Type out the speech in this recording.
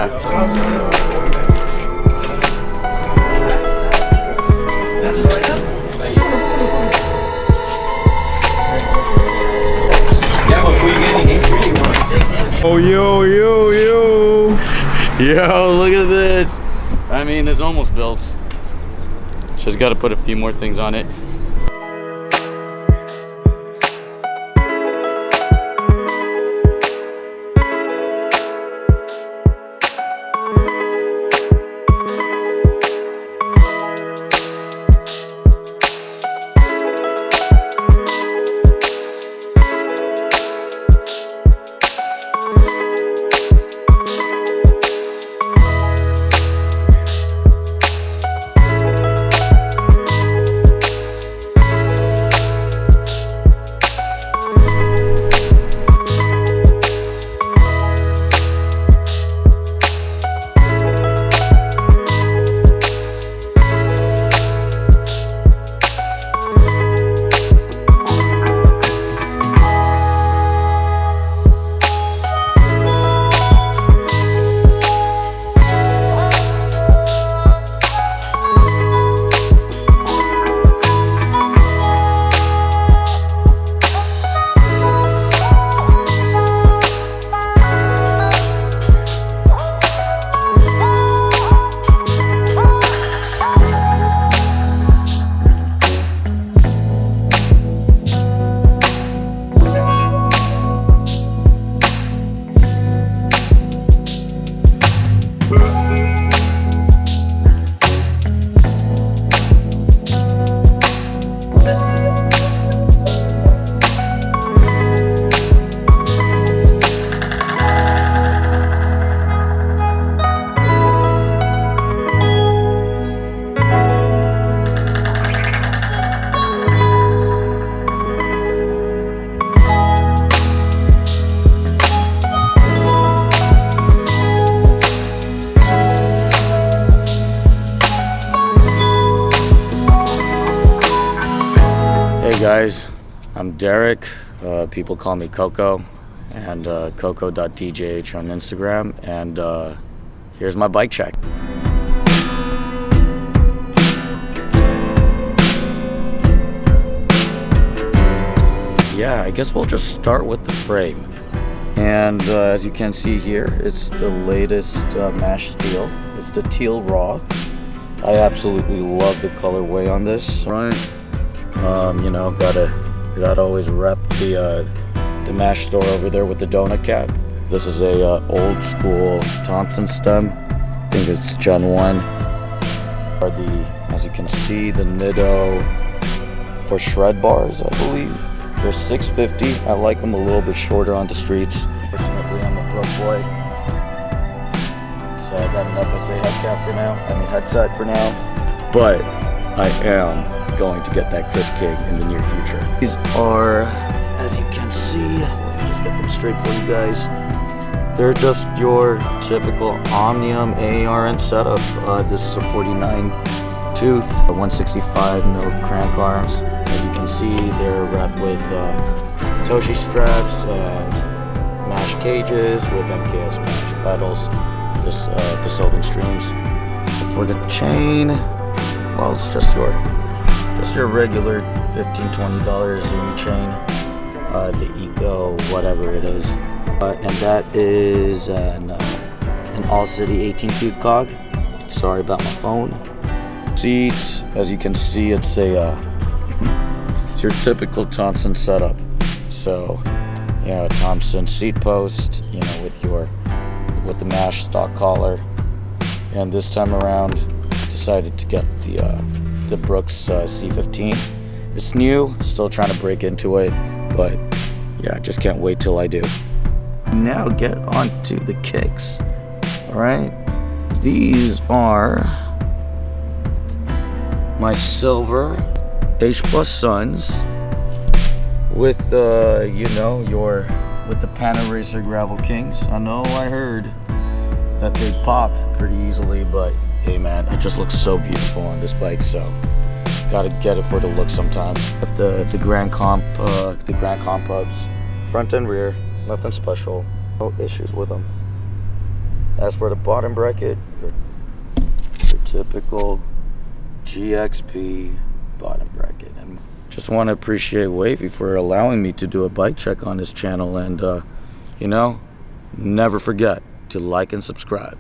Yeah. Oh, yo. Yo, look at this. I mean, it's almost built. Just got to put a few more things on it. Hey guys, I'm Derek. People call me Coco, and coco.djh on Instagram, and here's my bike check. Yeah, I guess we'll just start with the frame. And as you can see here, it's the latest mesh steel. It's the teal raw. I absolutely love the colorway on this. Right. You know, gotta always rep the mash store over there with the donut cap. This is a old school Thompson stem. I think it's Gen 1. As you can see, the Nido for shred bars, I believe. They're $6.50. I like them a little bit shorter on the streets. Fortunately, I'm a broke boy, so I got an FSA headset for now. But I am going to get that Chris King in the near future. These are, as you can see, let me just get them straight for you guys. They're just your typical Omnium AARN setup. This is a 49 tooth, 165 mil crank arms. As you can see, they're wrapped with Toshi straps and mash cages with MKS mash pedals. The Sylvan Streams. For the chain, well, it's just your regular $15-$20 Zumi chain, the Eco, whatever it is, and that is an All City 18 tooth cog. Sorry about my phone. Seats, as you can see, it's your typical Thompson setup. So, you know, Thompson seat post, you know, with the mash stock collar, and this time around, decided to get the Brooks C15. It's new, still trying to break into it, but yeah, just can't wait till I do. Now get onto the kicks. All right, these are my silver H Plus Suns with with the Pana Racer Gravel Kings. I know I heard that they pop pretty easily, but hey man, it just looks so beautiful on this bike, so gotta get it for the look sometime. The Grand Comp pubs, front and rear, nothing special, no issues with them. As for the bottom bracket, your typical GXP bottom bracket. And just want to appreciate Wavy for allowing me to do a bike check on his channel. And, you know, never forget to like and subscribe.